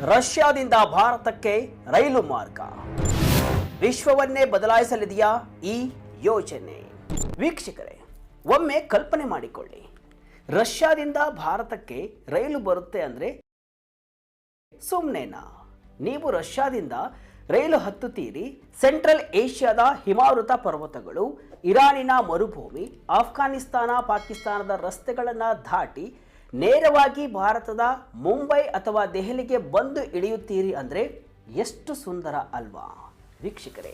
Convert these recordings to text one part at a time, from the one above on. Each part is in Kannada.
ರಷ್ಯಾದಿಂದ ಭಾರತಕ್ಕೆ ರೈಲು ಮಾರ್ಗ ವಿಶ್ವವನ್ನೇ ಬದಲಾಯಿಸಲಿದೆಯಾ ಈ ಯೋಜನೆ? ವೀಕ್ಷಕರೇ, ಒಮ್ಮೆ ಕಲ್ಪನೆ ಮಾಡಿಕೊಳ್ಳಿ, ರಷ್ಯಾದಿಂದ ಭಾರತಕ್ಕೆ ರೈಲು ಬರುತ್ತೆ ಅಂದರೆ ಸುಮ್ಮನೆನಾ? ನೀವು ರಷ್ಯಾದಿಂದ ರೈಲು ಹತ್ತುತ್ತೀರಿ, ಸೆಂಟ್ರಲ್ ಏಷ್ಯಾದ ಹಿಮಾವೃತ ಪರ್ವತಗಳು, ಇರಾನಿನ ಮರುಭೂಮಿ, ಆಫ್ಘಾನಿಸ್ತಾನ, ಪಾಕಿಸ್ತಾನದ ರಸ್ತೆಗಳನ್ನು ದಾಟಿ ನೇರವಾಗಿ ಭಾರತದ ಮುಂಬೈ ಅಥವಾ ದೆಹಲಿಗೆ ಬಂದು ಇಳಿಯುತ್ತೀರಿ ಅಂದರೆ ಎಷ್ಟು ಸುಂದರ ಅಲ್ವಾ? ವೀಕ್ಷಕರೇ,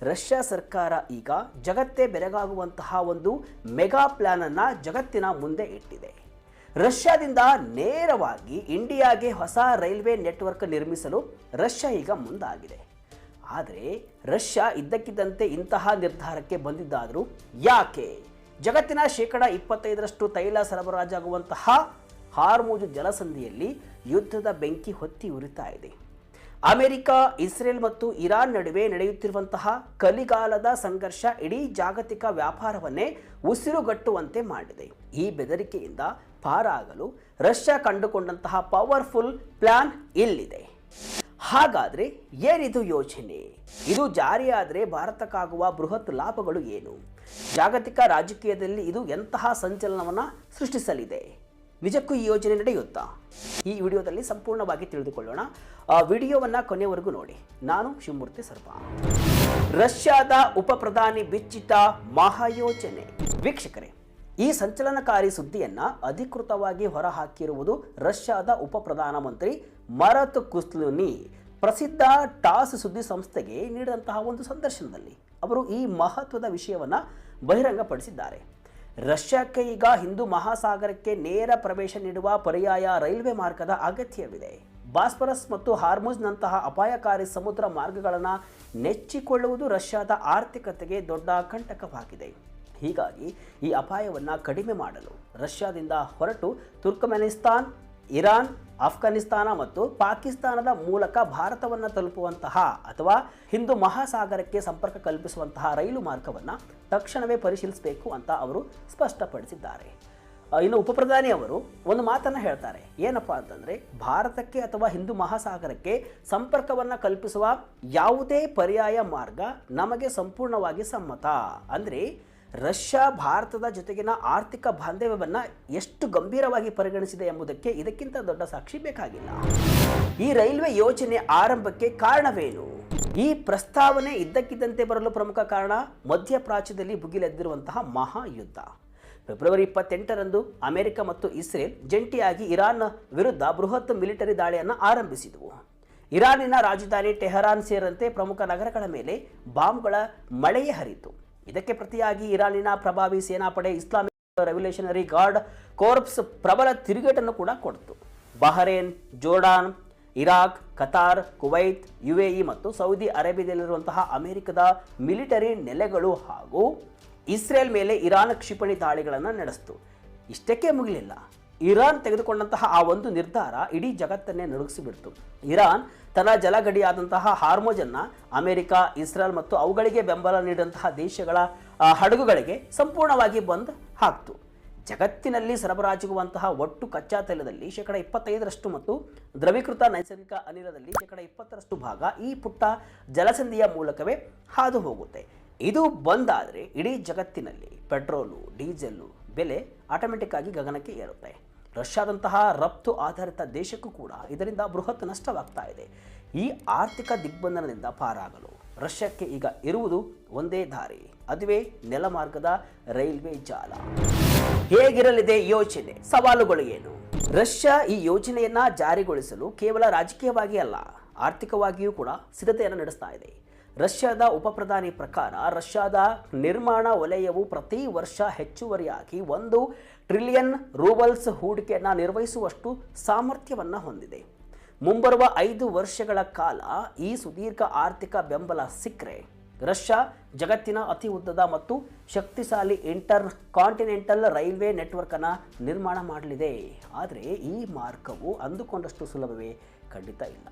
ರಷ್ಯಾ ಸರ್ಕಾರ ಈಗ ಜಗತ್ತೇ ಬೆರಗಾಗುವಂತಹ ಒಂದು ಮೆಗಾ ಪ್ಲಾನ್ ಅನ್ನು ಜಗತ್ತಿನ ಮುಂದೆ ಇಟ್ಟಿದೆ. ರಷ್ಯಾದಿಂದ ನೇರವಾಗಿ ಇಂಡಿಯಾಗೆ ಹೊಸ ರೈಲ್ವೆ ನೆಟ್ವರ್ಕ್ ನಿರ್ಮಿಸಲು ರಷ್ಯಾ ಈಗ ಮುಂದಾಗಿದೆ. ಆದರೆ ರಷ್ಯಾ ಇದ್ದಕ್ಕಿದ್ದಂತೆ ಇಂತಹ ನಿರ್ಧಾರಕ್ಕೆ ಬಂದಿದ್ದಾದರೂ ಯಾಕೆ? ಜಗತ್ತಿನ 25% ತೈಲ ಸರಬರಾಜಾಗುವಂತಹ ಹಾರ್ಮುಜ್ ಜಲಸಂಧಿಯಲ್ಲಿ ಯುದ್ಧದ ಬೆಂಕಿ ಹೊತ್ತಿ ಉರಿತಾ ಇದೆ. ಅಮೆರಿಕ, ಇಸ್ರೇಲ್ ಮತ್ತು ಇರಾನ್ ನಡುವೆ ನಡೆಯುತ್ತಿರುವಂತಹ ಕಲಿಗಾಲದ ಸಂಘರ್ಷ ಇಡೀ ಜಾಗತಿಕ ವ್ಯಾಪಾರವನ್ನೇ ಉಸಿರುಗಟ್ಟುವಂತೆ ಮಾಡಿದೆ. ಈ ಬೆದರಿಕೆಯಿಂದ ಪಾರಾಗಲು ರಷ್ಯಾ ಕಂಡುಕೊಂಡಂತಹ ಪವರ್ಫುಲ್ ಪ್ಲಾನ್ ಇಲ್ಲಿದೆ. ಹಾಗಾದರೆ ಏನಿದು ಯೋಜನೆ? ಇದು ಜಾರಿಯಾದರೆ ಭಾರತಕ್ಕಾಗುವ ಬೃಹತ್ ಲಾಭಗಳು ಏನು? ಜಾಗತಿಕ ರಾಜಕೀಯದಲ್ಲಿ ಇದು ಎಂತಹ ಸಂಚಲನವನ್ನು ಸೃಷ್ಟಿಸಲಿದೆ? ನಿಜಕ್ಕೂ ಈ ಯೋಜನೆ ನಡೆಯುತ್ತಾ? ಈ ವಿಡಿಯೋದಲ್ಲಿ ಸಂಪೂರ್ಣವಾಗಿ ತಿಳಿದುಕೊಳ್ಳೋಣ. ವಿಡಿಯೋವನ್ನು ಕೊನೆಯವರೆಗೂ ನೋಡಿ. ನಾನು ಶಿವಮೂರ್ತಿ ಸರ್ಪ. ರಷ್ಯಾದ ಉಪ ಪ್ರಧಾನಿ ಬಿಚ್ಚಿಟ್ಟ ಮಹಾಯೋಜನೆ. ವೀಕ್ಷಕರೇ, ಈ ಸಂಚಲನಕಾರಿ ಸುದ್ದಿಯನ್ನು ಅಧಿಕೃತವಾಗಿ ಹೊರಹಾಕಿರುವುದು ರಷ್ಯಾದ ಉಪ ಪ್ರಧಾನಮಂತ್ರಿ ಮರತ್ ಕುಸ್ಲುನಿ ಪ್ರಸಿದ್ಧ ಟಾಸ್ ಸುದ್ದಿ ಸಂಸ್ಥೆಗೆ ನೀಡಿದಂತಹ ಒಂದು ಸಂದರ್ಶನದಲ್ಲಿ ಅವರು ಈ ಮಹತ್ವದ ವಿಷಯವನ್ನು ಬಹಿರಂಗಪಡಿಸಿದ್ದಾರೆ. ರಷ್ಯಾಕ್ಕೆ ಈಗ ಹಿಂದೂ ಮಹಾಸಾಗರಕ್ಕೆ ನೇರ ಪ್ರವೇಶ ನೀಡುವ ಪರ್ಯಾಯ ರೈಲ್ವೆ ಮಾರ್ಗದ ಅಗತ್ಯವಿದೆ. ಬಾಸ್ಪರಸ್ ಮತ್ತು ಹಾರ್ಮುಜ್ನಂತಹ ಅಪಾಯಕಾರಿ ಸಮುದ್ರ ಮಾರ್ಗಗಳನ್ನು ನೆಚ್ಚಿಕೊಳ್ಳುವುದು ರಷ್ಯಾದ ಆರ್ಥಿಕತೆಗೆ ದೊಡ್ಡ ಕಂಟಕವಾಗಿದೆ. ಹೀಗಾಗಿ ಈ ಅಪಾಯವನ್ನು ಕಡಿಮೆ ಮಾಡಲು ರಷ್ಯಾದಿಂದ ಹೊರಟು ತುರ್ಕಮೆನಿಸ್ತಾನ್, ಇರಾನ್, ಆಫ್ಘಾನಿಸ್ತಾನ ಮತ್ತು ಪಾಕಿಸ್ತಾನದ ಮೂಲಕ ಭಾರತವನ್ನು ತಲುಪುವಂತಹ ಅಥವಾ ಹಿಂದೂ ಮಹಾಸಾಗರಕ್ಕೆ ಸಂಪರ್ಕ ಕಲ್ಪಿಸುವಂತಹ ರೈಲು ಮಾರ್ಗವನ್ನು ತಕ್ಷಣವೇ ಪರಿಶೀಲಿಸಬೇಕು ಅಂತ ಅವರು ಸ್ಪಷ್ಟಪಡಿಸಿದ್ದಾರೆ. ಇನ್ನು ಉಪಪ್ರಧಾನಿ ಅವರು ಒಂದು ಮಾತನ್ನು ಹೇಳ್ತಾರೆ. ಏನಪ್ಪಾ ಅಂತಂದರೆ, ಭಾರತಕ್ಕೆ ಅಥವಾ ಹಿಂದೂ ಮಹಾಸಾಗರಕ್ಕೆ ಸಂಪರ್ಕವನ್ನು ಕಲ್ಪಿಸುವ ಯಾವುದೇ ಪರ್ಯಾಯ ಮಾರ್ಗ ನಮಗೆ ಸಂಪೂರ್ಣವಾಗಿ ಸಮ್ಮತ. ಅಂದರೆ ರಷ್ಯಾ ಭಾರತದ ಜೊತೆಗಿನ ಆರ್ಥಿಕ ಬಾಂಧವ್ಯವನ್ನು ಎಷ್ಟು ಗಂಭೀರವಾಗಿ ಪರಿಗಣಿಸಿದೆ ಎಂಬುದಕ್ಕೆ ಇದಕ್ಕಿಂತ ದೊಡ್ಡ ಸಾಕ್ಷಿ ಬೇಕಾಗಿಲ್ಲ. ಈ ರೈಲ್ವೆ ಯೋಜನೆ ಆರಂಭಕ್ಕೆ ಕಾರಣವೇನು? ಈ ಪ್ರಸ್ತಾವನೆ ಇದ್ದಕ್ಕಿದ್ದಂತೆ ಬರಲು ಪ್ರಮುಖ ಕಾರಣ ಮಧ್ಯಪ್ರಾಚ್ಯದಲ್ಲಿ ಭುಗಿಲೆದ್ದಿರುವಂತಹ ಮಹಾಯುದ್ಧ. ಫೆಬ್ರವರಿ 28ರಂದು ಅಮೆರಿಕ ಮತ್ತು ಇಸ್ರೇಲ್ ಜಂಟಿಯಾಗಿ ಇರಾನ್ ವಿರುದ್ಧ ಬೃಹತ್ ಮಿಲಿಟರಿ ದಾಳಿಯನ್ನು ಆರಂಭಿಸಿದವು. ಇರಾನಿನ ರಾಜಧಾನಿ ಟೆಹರಾನ್ ಸೇರಿದಂತೆ ಪ್ರಮುಖ ನಗರಗಳ ಮೇಲೆ ಬಾಂಬ್ಗಳ ಮಳೆಯೇ ಹರಿತು. ಇದಕ್ಕೆ ಪ್ರತಿಯಾಗಿ ಇರಾನಿನ ಪ್ರಭಾವಿ ಸೇನಾಪಡೆ ಇಸ್ಲಾಮಿಕ್ ರೆವಲ್ಯೂಷನರಿ ಗಾರ್ಡ್ ಕೋರ್ಪ್ಸ್ ಪ್ರಬಲ ತಿರುಗೇಟನ್ನು ಕೂಡ ಕೊಡ್ತು. Bahrain, Jordan, Iraq, Qatar, Kuwait, UAE ಮತ್ತು ಸೌದಿ ಅರೇಬಿಯಾದಲ್ಲಿರುವಂತಹ ಅಮೆರಿಕದ ಮಿಲಿಟರಿ ನೆಲೆಗಳು ಹಾಗೂ ಇಸ್ರೇಲ್ ಮೇಲೆ ಇರಾನ್ ಕ್ಷಿಪಣಿ ದಾಳಿಗಳನ್ನು ನಡೆಸಿತು. ಇಷ್ಟಕ್ಕೆ ಮುಗಿಲಿಲ್ಲ. ಇರಾನ್ ತೆಗೆದುಕೊಂಡಂತಹ ಆ ಒಂದು ನಿರ್ಧಾರ ಇಡೀ ಜಗತ್ತನ್ನೇ ನಡುಗಿಸಿಬಿಡ್ತು. ಇರಾನ್ ತನ್ನ ಜಲಗಡಿಯಾದಂತಹ ಹಾರ್ಮುಜನ್ನು ಅಮೆರಿಕ, ಇಸ್ರೇಲ್ ಮತ್ತು ಅವುಗಳಿಗೆ ಬೆಂಬಲ ನೀಡಿದಂತಹ ದೇಶಗಳ ಹಡಗುಗಳಿಗೆ ಸಂಪೂರ್ಣವಾಗಿ ಬಂದ್ ಹಾಕ್ತು. ಜಗತ್ತಿನಲ್ಲಿ ಸರಬರಾಜಾಗುವಂತಹ ಒಟ್ಟು ಕಚ್ಚಾ ತೈಲದಲ್ಲಿ 25% ಮತ್ತು ದ್ರವೀಕೃತ ನೈಸರ್ಗಿಕ ಅನಿಲದಲ್ಲಿ 20% ಭಾಗ ಈ ಪುಟ್ಟ ಜಲಸಂಧಿಯ ಮೂಲಕವೇ ಹಾದು ಹೋಗುತ್ತೆ. ಇದು ಬಂದಾದರೆ ಇಡೀ ಜಗತ್ತಿನಲ್ಲಿ ಪೆಟ್ರೋಲು, ಡೀಸೆಲ್ಲು ಬೆಲೆ ಆಟೋಮೆಟಿಕ್ ಆಗಿ ಗಗನಕ್ಕೆ ಏರುತ್ತೆ. ರಷ್ಯಾದಂತಹ ರಫ್ತು ಆಧಾರಿತ ದೇಶಕ್ಕೂ ಕೂಡ ಇದರಿಂದ ಬೃಹತ್ ನಷ್ಟವಾಗ್ತಾ ಇದೆ. ಈ ಆರ್ಥಿಕ ದಿಗ್ಬಂಧನದಿಂದ ಪಾರಾಗಲು ರಷ್ಯಾಕ್ಕೆ ಈಗ ಇರುವುದು ಒಂದೇ ದಾರಿ, ಅದುವೇ ನೆಲಮಾರ್ಗದ ರೈಲ್ವೆ ಜಾಲ. ಹೇಗಿರಲಿದೆ ಯೋಜನೆ? ಸವಾಲುಗಳು ಏನು? ರಷ್ಯಾ ಈ ಯೋಜನೆಯನ್ನ ಜಾರಿಗೊಳಿಸಲು ಕೇವಲ ರಾಜಕೀಯವಾಗಿ ಅಲ್ಲ, ಆರ್ಥಿಕವಾಗಿಯೂ ಕೂಡ ಸಿದ್ಧತೆಯನ್ನು ನಡೆಸ್ತಾ ಇದೆ. ರಷ್ಯಾದ ಉಪಪ್ರಧಾನಿ ಪ್ರಕಾರ ರಷ್ಯಾದ ನಿರ್ಮಾಣ ವಲಯವು ಪ್ರತಿ ವರ್ಷ ಹೆಚ್ಚುವರಿಯಾಗಿ 1 ಟ್ರಿಲಿಯನ್ ರೂಬಲ್ಸ್ ಹೂಡಿಕೆಯನ್ನು ನಿರ್ವಹಿಸುವಷ್ಟು ಸಾಮರ್ಥ್ಯವನ್ನು ಹೊಂದಿದೆ. ಮುಂಬರುವ 5 ವರ್ಷಗಳ ಕಾಲ ಈ ಸುದೀರ್ಘ ಆರ್ಥಿಕ ಬೆಂಬಲ ಸಿಕ್ಕರೆ ರಷ್ಯಾ ಜಗತ್ತಿನ ಅತಿ ಉದ್ದದ ಮತ್ತು ಶಕ್ತಿಶಾಲಿ ಇಂಟರ್ ಕಾಂಟಿನೆಂಟಲ್ ರೈಲ್ವೆ ನೆಟ್ವರ್ಕ್ ಅನ್ನು ನಿರ್ಮಾಣ ಮಾಡಲಿದೆ. ಆದರೆ ಈ ಮಾರ್ಗವು ಅಂದುಕೊಂಡಷ್ಟು ಸುಲಭವೇ ಖಂಡಿತ ಇಲ್ಲ.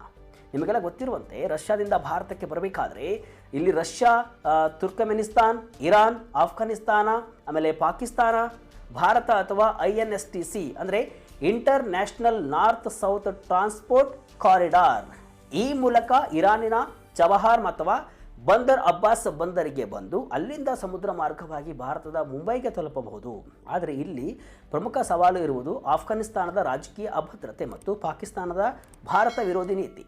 ನಿಮಗೆಲ್ಲ ಗೊತ್ತಿರುವಂತೆ ರಷ್ಯಾದಿಂದ ಭಾರತಕ್ಕೆ ಬರಬೇಕಾದ್ರೆ ಇಲ್ಲಿ ರಷ್ಯಾ, ತುರ್ಕಮೆನಿಸ್ತಾನ್, ಇರಾನ್, ಆಫ್ಘಾನಿಸ್ತಾನ, ಆಮೇಲೆ ಪಾಕಿಸ್ತಾನ, ಭಾರತ ಅಥವಾ INSTC ಅಂದರೆ inter national north south transport corridor. ಈ ಮೂಲಕ ಇರಾನಿನ ಚಬಹಾರ್ ಅಥವಾ ಬಂದರ್ ಅಬ್ಬಾಸ್ ಬಂದರಿಗೆ ಬಂದು ಅಲ್ಲಿಂದ ಸಮುದ್ರ ಮಾರ್ಗವಾಗಿ ಭಾರತದ ಮುಂಬೈಗೆ ತಲುಪಬಹುದು. ಆದರೆ ಇಲ್ಲಿ ಪ್ರಮುಖ ಸವಾಲು ಇರುವುದು ಆಫ್ಘಾನಿಸ್ತಾನದ ರಾಜಕೀಯ ಅಭದ್ರತೆ ಮತ್ತು ಪಾಕಿಸ್ತಾನದ ಭಾರತ ವಿರೋಧಿ ನೀತಿ.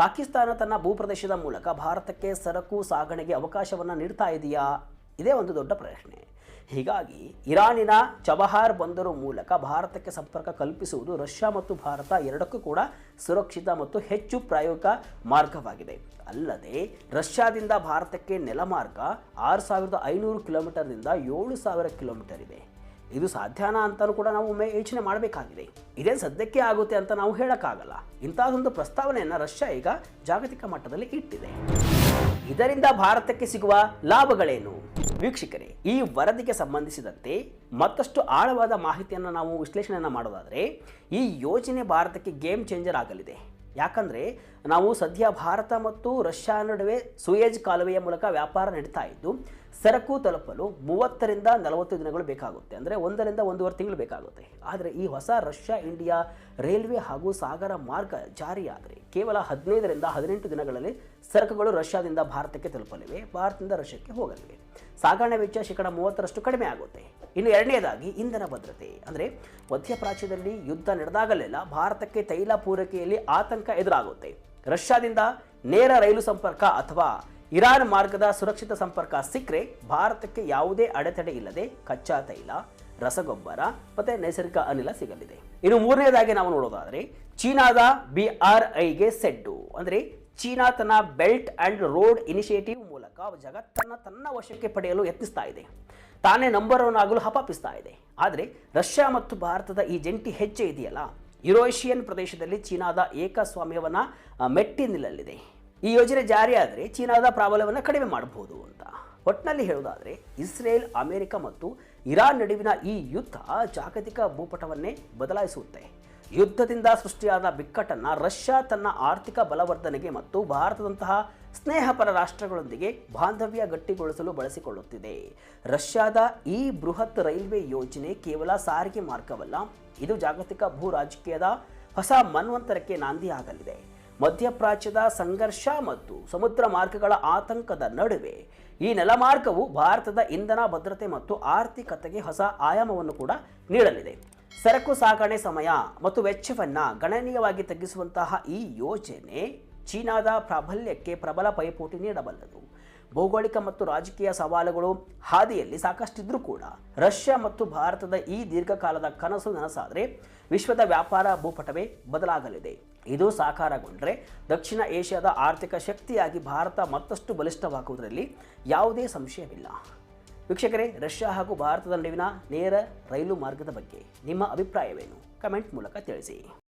ಪಾಕಿಸ್ತಾನ ತನ್ನ ಭೂಪ್ರದೇಶದ ಮೂಲಕ ಭಾರತಕ್ಕೆ ಸರಕು ಸಾಗಣೆಗೆ ಅವಕಾಶವನ್ನು ನೀಡ್ತಾ ಇದೆಯಾ? ಇದೇ ಒಂದು ದೊಡ್ಡ ಪ್ರಶ್ನೆ. ಹೀಗಾಗಿ ಇರಾನಿನ ಚಬಹಾರ್ ಬಂದರು ಮೂಲಕ ಭಾರತಕ್ಕೆ ಸಂಪರ್ಕ ಕಲ್ಪಿಸುವುದು ರಷ್ಯಾ ಮತ್ತು ಭಾರತ ಎರಡಕ್ಕೂ ಕೂಡ ಸುರಕ್ಷಿತ ಮತ್ತು ಹೆಚ್ಚು ಪ್ರಾಯೋಗಿಕ ಮಾರ್ಗವಾಗಿದೆ. ಅಲ್ಲದೆ ರಷ್ಯಾದಿಂದ ಭಾರತಕ್ಕೆ ನೆಲಮಾರ್ಗ 6500 ಕಿಲೋಮೀಟರ್ನಿಂದ 7000 ಕಿಲೋಮೀಟರ್ ಇದೆ. ಇದು ಸಾಧ್ಯನಾ ಅಂತಲೂ ಕೂಡ ನಾವು ಒಮ್ಮೆ ಯೋಚನೆ ಮಾಡಬೇಕಾಗಿದೆ. ಇದೇನು ಸದ್ಯಕ್ಕೆ ಆಗುತ್ತೆ ಅಂತ ನಾವು ಹೇಳೋಕ್ಕಾಗಲ್ಲ. ಇಂತಹದೊಂದು ಪ್ರಸ್ತಾವನೆಯನ್ನು ರಷ್ಯಾ ಈಗ ಜಾಗತಿಕ ಮಟ್ಟದಲ್ಲಿ ಇಟ್ಟಿದೆ. ಇದರಿಂದ ಭಾರತಕ್ಕೆ ಸಿಗುವ ಲಾಭಗಳೇನು? ವೀಕ್ಷಕರೇ, ಈ ವರದಿಗೆ ಸಂಬಂಧಿಸಿದಂತೆ ಮತ್ತಷ್ಟು ಆಳವಾದ ಮಾಹಿತಿಯನ್ನು ನಾವು ವಿಶ್ಲೇಷಣೆಯನ್ನು ಮಾಡೋದಾದರೆ ಈ ಯೋಜನೆ ಭಾರತಕ್ಕೆ ಗೇಮ್ ಚೇಂಜರ್ ಆಗಲಿದೆ. ಯಾಕಂದರೆ ನಾವು ಸದ್ಯ ಭಾರತ ಮತ್ತು ರಷ್ಯಾ ನಡುವೆ ಸೂಯೆಜ್ ಕಾಲುವೆಯ ಮೂಲಕ ವ್ಯಾಪಾರ ನಡೀತಾ ಇದ್ದು ಸರಕು ತಲುಪಲು 30 ರಿಂದ 40 ದಿನಗಳು ಬೇಕಾಗುತ್ತೆ. ಅಂದರೆ 1 ರಿಂದ 1.5 ತಿಂಗಳು ಬೇಕಾಗುತ್ತೆ. ಆದರೆ ಈ ಹೊಸ ರಷ್ಯಾ ಇಂಡಿಯಾ ರೈಲ್ವೆ ಹಾಗೂ ಸಾಗರ ಮಾರ್ಗ ಜಾರಿಯಾದರೆ ಕೇವಲ 15 ರಿಂದ 18 ದಿನಗಳಲ್ಲಿ ಸರಕುಗಳು ರಷ್ಯಾದಿಂದ ಭಾರತಕ್ಕೆ ತಲುಪಲಿವೆ, ಭಾರತದಿಂದ ರಷ್ಯಾಕ್ಕೆ ಹೋಗಲಿವೆ. ಸಾಗಣೆ ವೆಚ್ಚ 30% ಕಡಿಮೆ ಆಗುತ್ತೆ. ಇನ್ನು ಎರಡನೇದಾಗಿ ಇಂಧನ ಭದ್ರತೆ. ಅಂದರೆ ಮಧ್ಯಪ್ರಾಚ್ಯದಲ್ಲಿ ಯುದ್ಧ ನಡೆದಾಗಲೆಲ್ಲ ಭಾರತಕ್ಕೆ ತೈಲ ಪೂರೈಕೆಯಲ್ಲಿ ಆತಂಕ ಎದುರಾಗುತ್ತೆ. ರಷ್ಯಾದಿಂದ ನೇರ ರೈಲು ಸಂಪರ್ಕ ಅಥವಾ ಇರಾನ್ ಮಾರ್ಗದ ಸುರಕ್ಷಿತ ಸಂಪರ್ಕ ಸಿಕ್ಕರೆ ಭಾರತಕ್ಕೆ ಯಾವುದೇ ಅಡೆತಡೆ ಇಲ್ಲದೆ ಕಚ್ಚಾ ತೈಲ, ರಸಗೊಬ್ಬರ ಮತ್ತು ನೈಸರ್ಗಿಕ ಅನಿಲ ಸಿಗಲಿದೆ. ಇನ್ನು ಮೂರನೇದಾಗಿ ನಾವು ನೋಡೋದಾದರೆ ಚೀನಾದ BRIಗೆ ಸೆಡ್ಡು. ಅಂದರೆ ಚೀನಾ ತನ್ನ ಬೆಲ್ಟ್ ಆ್ಯಂಡ್ ರೋಡ್ ಇನಿಷಿಯೇಟಿವ್ ಮೂಲಕ ಜಗತ್ತನ್ನು ತನ್ನ ವಶಕ್ಕೆ ಪಡೆಯಲು ಯತ್ನಿಸ್ತಾ ಇದೆ. ತಾನೇ ನಂಬರ್ 1 ಆಗಲು ಹಪಾಪಿಸ್ತಾ ಇದೆ. ಆದರೆ ರಷ್ಯಾ ಮತ್ತು ಭಾರತದ ಈ ಜಂಟಿ ಹೆಜ್ಜೆ ಇದೆಯಲ್ಲ, ಯುರೇಷಿಯನ್ ಪ್ರದೇಶದಲ್ಲಿ ಚೀನಾದ ಏಕಸ್ವಾಮ್ಯವನ್ನು ಮೆಟ್ಟಿ ನಿಲ್ಲಲಿದೆ. ಈ ಯೋಜನೆ ಜಾರಿಯಾದರೆ ಚೀನಾದ ಪ್ರಾಬಲ್ಯವನ್ನು ಕಡಿಮೆ ಮಾಡಬಹುದು ಅಂತ. ಒಟ್ಟಿನಲ್ಲಿ ಹೇಳುವುದಾದರೆ ಇಸ್ರೇಲ್, ಅಮೆರಿಕ ಮತ್ತು ಇರಾನ್ ನಡುವಿನ ಈ ಯುದ್ಧ ಜಾಗತಿಕ ಭೂಪಟವನ್ನೇ ಬದಲಾಯಿಸುತ್ತೆ. ಯುದ್ಧದಿಂದ ಸೃಷ್ಟಿಯಾದ ಬಿಕ್ಕಟ್ಟನ್ನು ರಷ್ಯಾ ತನ್ನ ಆರ್ಥಿಕ ಬಲವರ್ಧನೆಗೆ ಮತ್ತು ಭಾರತದಂತಹ ಸ್ನೇಹಪರ ರಾಷ್ಟ್ರಗಳೊಂದಿಗೆ ಬಾಂಧವ್ಯ ಗಟ್ಟಿಗೊಳಿಸಲು ಬಳಸಿಕೊಳ್ಳುತ್ತಿದೆ. ರಷ್ಯಾದ ಈ ಬೃಹತ್ ರೈಲ್ವೆ ಯೋಜನೆ ಕೇವಲ ಸಾರಿಗೆ ಮಾರ್ಗವಲ್ಲ, ಇದು ಜಾಗತಿಕ ಭೂ ರಾಜಕೀಯದ ಹೊಸ ಮನ್ವಂತರಕ್ಕೆ ನಾಂದಿಯಾಗಲಿದೆ. ಮಧ್ಯಪ್ರಾಚ್ಯದ ಸಂಘರ್ಷ ಮತ್ತು ಸಮುದ್ರ ಮಾರ್ಗಗಳ ಆತಂಕದ ನಡುವೆ ಈ ನೆಲಮಾರ್ಗವು ಭಾರತದ ಇಂಧನ ಭದ್ರತೆ ಮತ್ತು ಆರ್ಥಿಕತೆಗೆ ಹೊಸ ಆಯಾಮವನ್ನು ಕೂಡ ನೀಡಲಿದೆ. ಸರಕು ಸಾಗಣೆ ಸಮಯ ಮತ್ತು ವೆಚ್ಚವನ್ನು ಗಣನೀಯವಾಗಿ ತಗ್ಗಿಸುವಂತಹ ಈ ಯೋಜನೆ ಚೀನಾದ ಪ್ರಾಬಲ್ಯಕ್ಕೆ ಪ್ರಬಲ ಪೈಪೋಟಿ ನೀಡಬಲ್ಲದು. ಭೌಗೋಳಿಕ ಮತ್ತು ರಾಜಕೀಯ ಸವಾಲುಗಳು ಹಾದಿಯಲ್ಲಿ ಸಾಕಷ್ಟಿದ್ರೂ ಕೂಡ ರಷ್ಯಾ ಮತ್ತು ಭಾರತದ ಈ ದೀರ್ಘಕಾಲದ ಕನಸು ನನಸಾದರೆ ವಿಶ್ವದ ವ್ಯಾಪಾರ ಭೂಪಟವೇ ಬದಲಾಗಲಿದೆ. ಇದು ಸಾಕಾರಗೊಂಡರೆ ದಕ್ಷಿಣ ಏಷ್ಯಾದ ಆರ್ಥಿಕ ಶಕ್ತಿಯಾಗಿ ಭಾರತ ಮತ್ತಷ್ಟು ಬಲಿಷ್ಠವಾಗುವುದರಲ್ಲಿ ಯಾವುದೇ ಸಂಶಯವಿಲ್ಲ. ವೀಕ್ಷಕರೇ, ರಷ್ಯಾ ಹಾಗೂ ಭಾರತದ ನಡುವಿನ ನೇರ ರೈಲು ಮಾರ್ಗದ ಬಗ್ಗೆ ನಿಮ್ಮ ಅಭಿಪ್ರಾಯವೇನು? ಕಮೆಂಟ್ ಮೂಲಕ ತಿಳಿಸಿ.